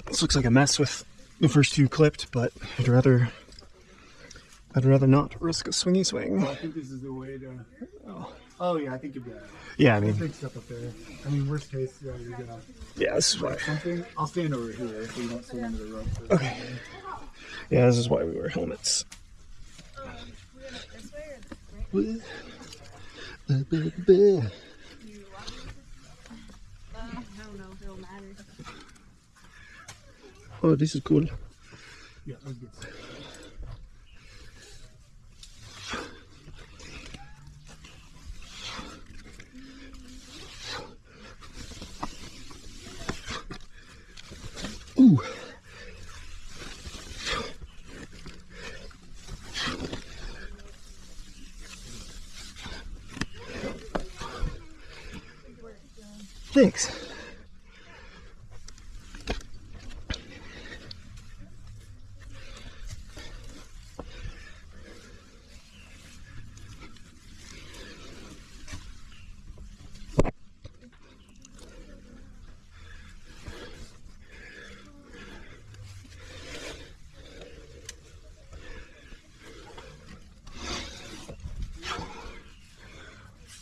This looks like a mess with the first two clipped, but I'd rather not risk a swingy swing. Well, I think this is the way to. Oh yeah, I think you'll be alright. Yeah, I mean, big stuff up there. I mean, worst case, yeah, you're gonna. Yeah, this is why. Something. I'll stand over here so you don't swing into the rope. Okay. Yeah, this is why we wear helmets. Oh, this is cool. Yeah, that's good. Ooh. Thanks.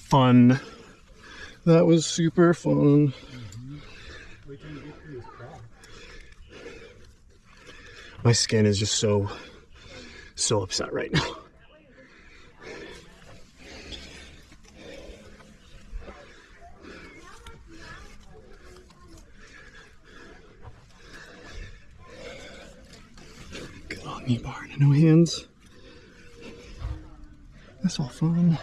Fun. That was super fun. My skin is just so upset right now. Good on me, Barn. No hands. That's all fun.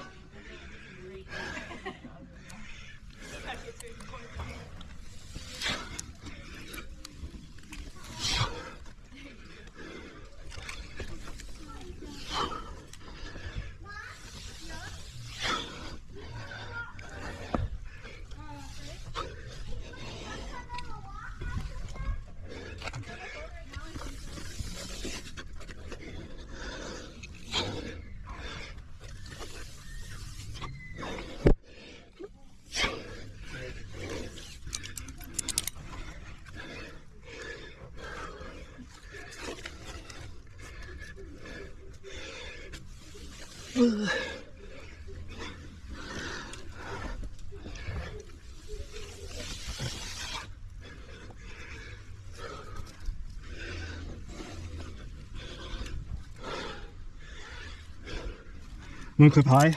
Moon clip high.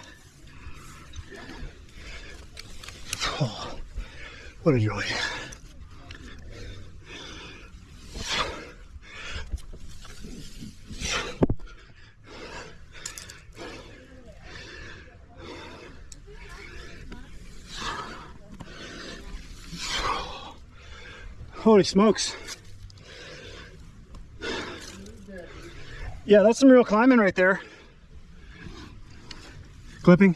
Oh, what a joy. Holy smokes. Yeah, that's some real climbing right there. Clipping.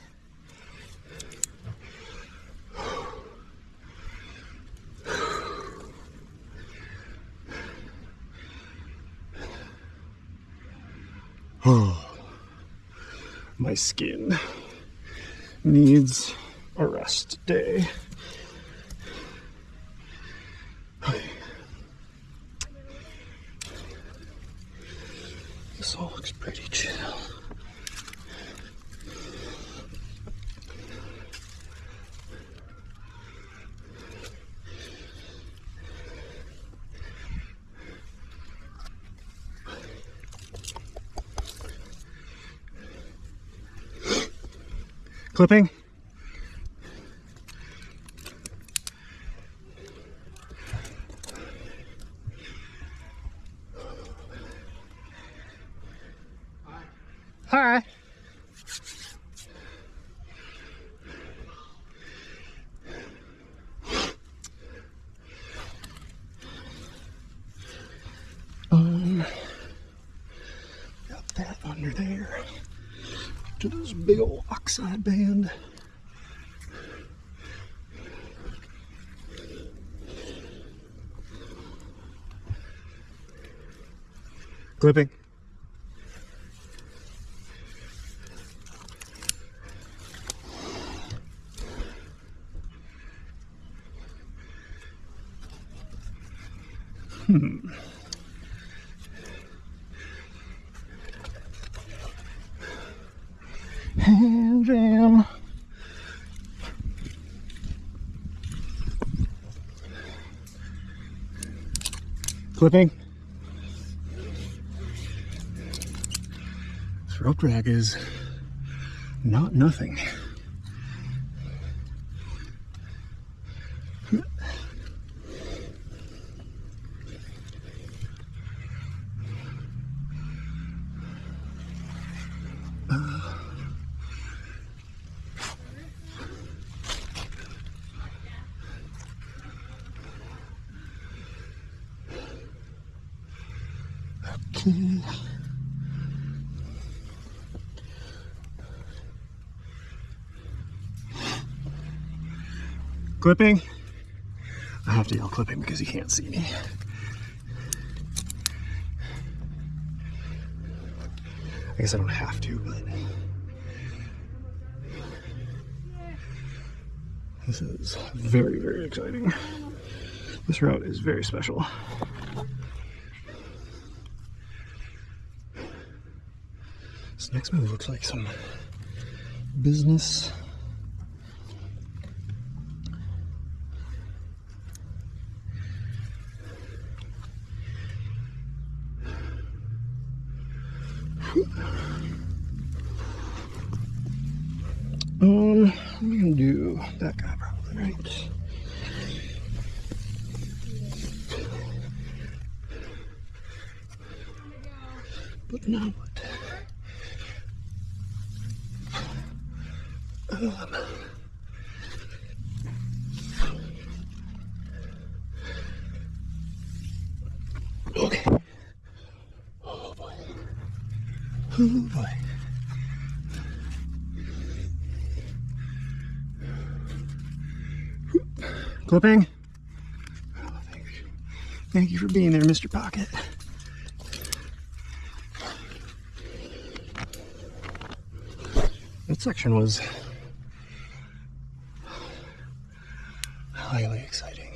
Oh, my skin needs a rest day. Okay. This all looks pretty chill. Clipping. Hi. Got that under there. To this big old oxide band. Clipping. Hand jam. Clipping. This rope drag is not nothing. Okay. Clipping. I have to yell clipping because he can't see me. I guess I don't have to, but this is very, very exciting. This route is very special. This next move looks like some business. What am I gonna do? That guy probably, right? But now what? Okay. Oh boy. Oh boy. Clipping. Oh, thank you. Thank you for being there, Mr. Pocket. That section was highly exciting.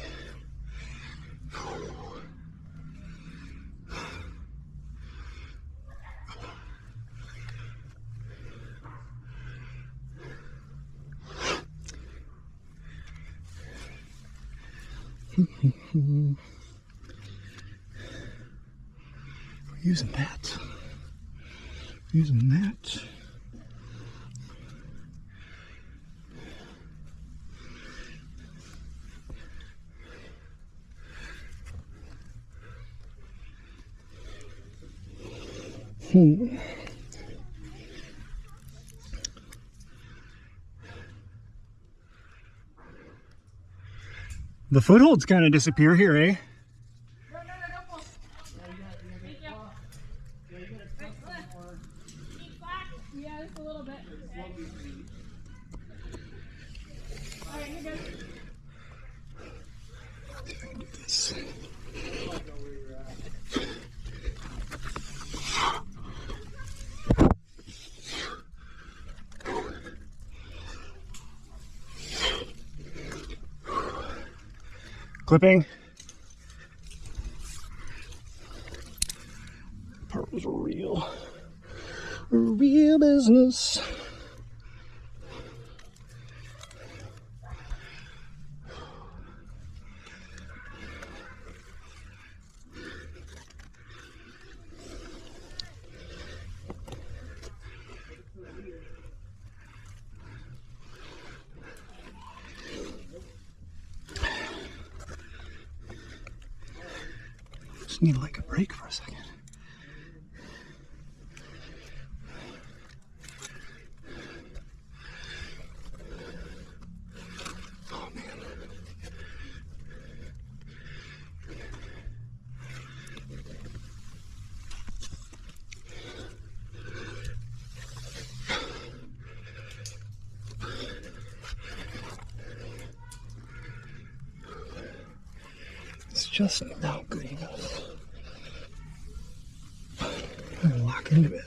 We're using that. Using that. The footholds kind of disappear here, eh? No, don't Thank you. Yeah, just a little bit. All right, you're good. See if I can do this. Clipping. That part was real business. Just need like a break for a second. Oh man. It's just not good enough. I'm gonna lock into it.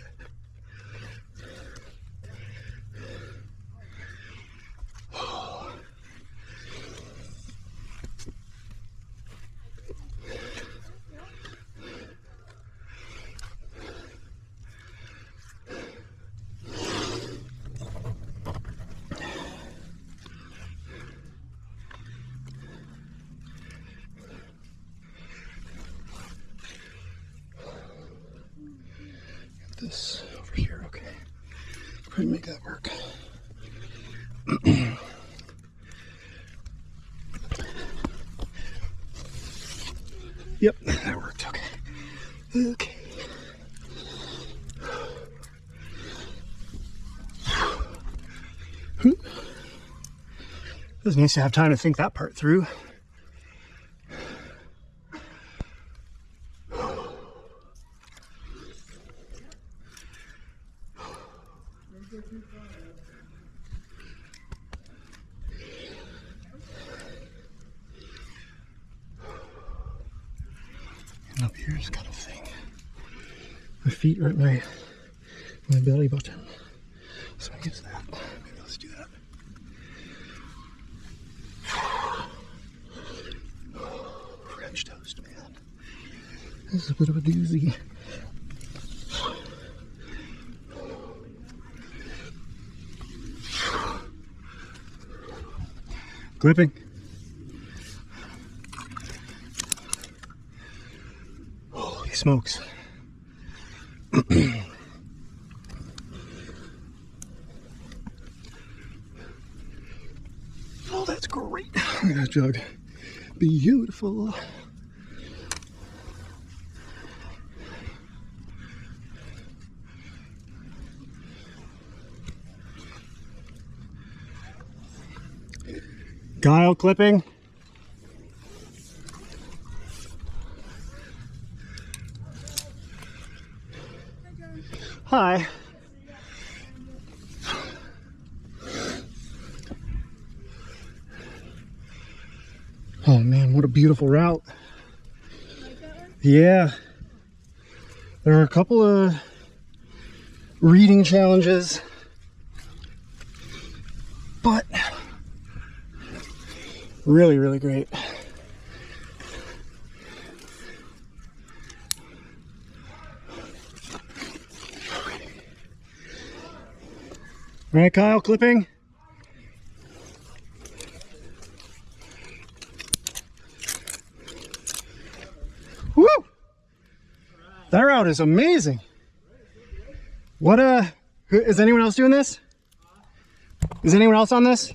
this over here. Okay. Try to make that work. Yep, that worked. Okay. Okay. It was nice to have time to think that part through. And up here's kind of thing. My feet are at my belly button. So I guess that. Maybe let's do that. French toast, man. This is a bit of a doozy. Clipping. Holy smokes. Oh, that's great. Look at that jug. Beautiful. Guile clipping. Hi. Oh man, what a beautiful route. Yeah. There are a couple of reading challenges, but really, really great. All right, Kyle, clipping. Woo! That route is amazing. What is anyone else doing this? Is anyone else on this?